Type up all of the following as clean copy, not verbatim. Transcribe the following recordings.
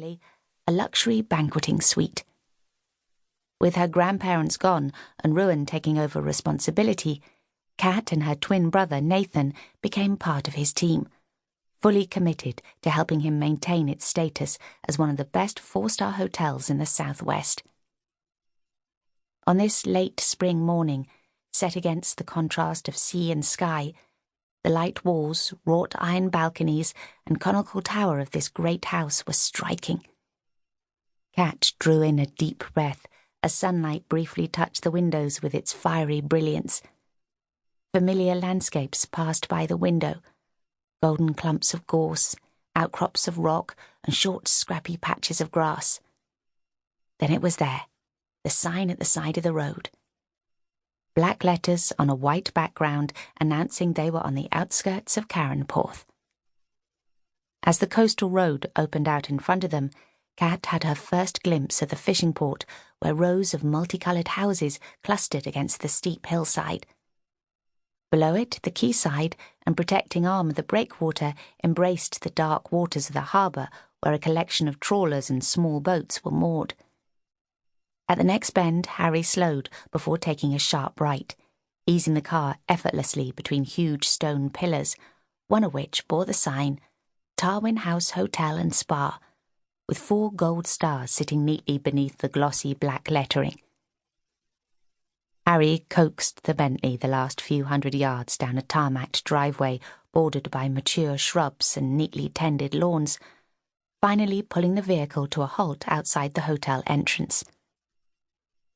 finally, a luxury banqueting suite. With her grandparents gone and Ruan taking over responsibility, Cat and her twin brother Nathan became part of his team, fully committed to helping him maintain its status as one of the best four-star hotels in the southwest. On this late spring morning, set against the contrast of sea and sky, the light walls, wrought iron balconies, and conical tower of this great house were striking. Cat drew in a deep breath as sunlight briefly touched the windows with its fiery brilliance. Familiar landscapes passed by the window, golden clumps of gorse, outcrops of rock, and short, scrappy patches of grass. Then it was there, the sign at the side of the road. Black letters on a white background announcing they were on the outskirts of Carrenporth. As the coastal road opened out in front of them, Cat had her first glimpse of the fishing port, where rows of multicoloured houses clustered against the steep hillside. Below it, the quayside and protecting arm of the breakwater embraced the dark waters of the harbour, where a collection of trawlers and small boats were moored. At the next bend, Harry slowed before taking a sharp right, easing the car effortlessly between huge stone pillars, one of which bore the sign Tarwin House Hotel and Spa, with 4 gold stars sitting neatly beneath the glossy black lettering. Harry coaxed the Bentley the last few hundred yards down a tarmacked driveway bordered by mature shrubs and neatly tended lawns, finally pulling the vehicle to a halt outside the hotel entrance.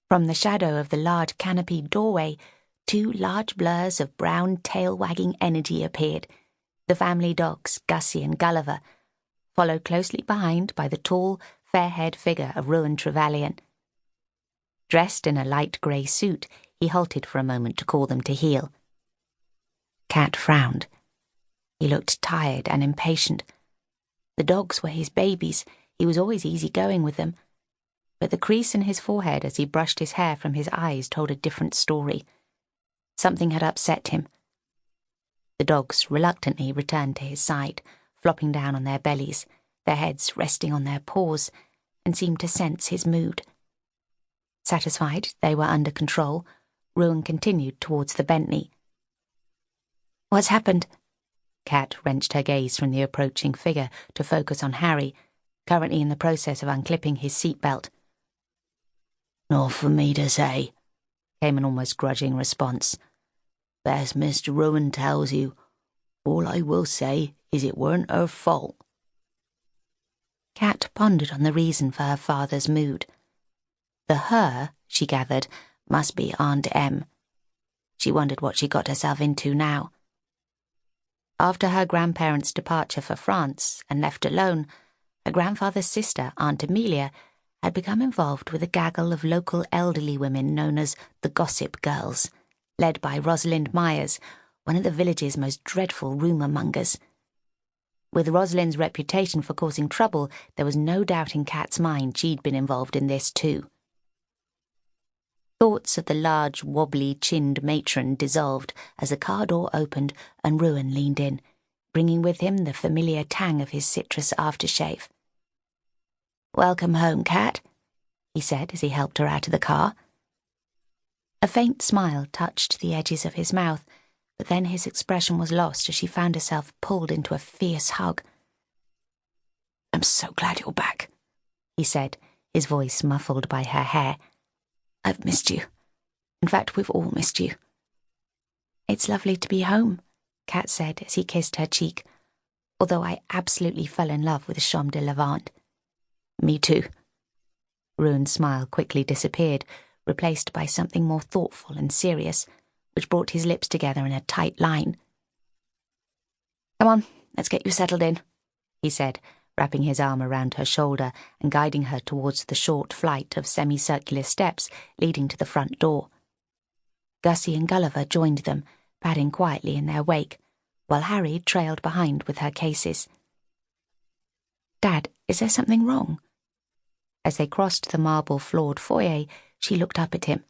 From the shadow of the large canopied doorway, 2 large blurs of brown tail-wagging energy appeared, the family dogs Gussie and Gulliver, followed closely behind by the tall, fair-haired figure of Cat Trevelyan. Dressed in a light grey suit, he halted for a moment to call them to heel. Cat frowned. He looked tired and impatient. The dogs were his babies, he was always easy-going with them, but the crease in his forehead as he brushed his hair from his eyes told a different story. Something had upset him. The dogs reluctantly returned to his side, flopping down on their bellies, their heads resting on their paws, and seemed to sense his mood. Satisfied they were under control, Ruan continued towards the Bentley. "What's happened?" Cat wrenched her gaze from the approaching figure to focus on Harry, currently in the process of unclipping his seatbelt. "Not for me to say," came an almost grudging response. "But as Mr. Ruan tells you, all I will say is it weren't her fault." Cat pondered on the reason for her father's mood. The her, she gathered, must be Aunt Em. She wondered what she got herself into now. After her grandparents' departure for France and left alone, her grandfather's sister, Aunt Amelia, had become involved with a gaggle of local elderly women known as the Gossip Girls, led by Rosalind Myers, one of the village's most dreadful rumour-mongers. With Rosalind's reputation for causing trouble, there was no doubt in Cat's mind she'd been involved in this too. Thoughts of the large, wobbly-chinned matron dissolved as the car door opened and Ruan leaned in, bringing with him the familiar tang of his citrus aftershave. "Welcome home, Cat," he said as he helped her out of the car. A faint smile touched the edges of his mouth, but then his expression was lost as she found herself pulled into a fierce hug. "I'm so glad you're back," he said, his voice muffled by her hair. "I've missed you. In fact, we've all missed you." "It's lovely to be home," Cat said as he kissed her cheek, "although I absolutely fell in love with Chambre de Levant." "Me too." Ruan's smile quickly disappeared, replaced by something more thoughtful and serious, which brought his lips together in a tight line. "Come on, let's get you settled in," he said, wrapping his arm around her shoulder and guiding her towards the short flight of semicircular steps leading to the front door. Gussie and Gulliver joined them, padding quietly in their wake, while Harry trailed behind with her cases. "Dad, is there something wrong?" As they crossed the marble-floored foyer, she looked up at him,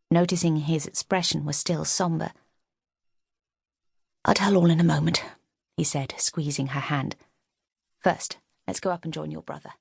noticing his expression was still sombre. "I'll tell all in a moment," he said, squeezing her hand. "First, let's go up and join your brother."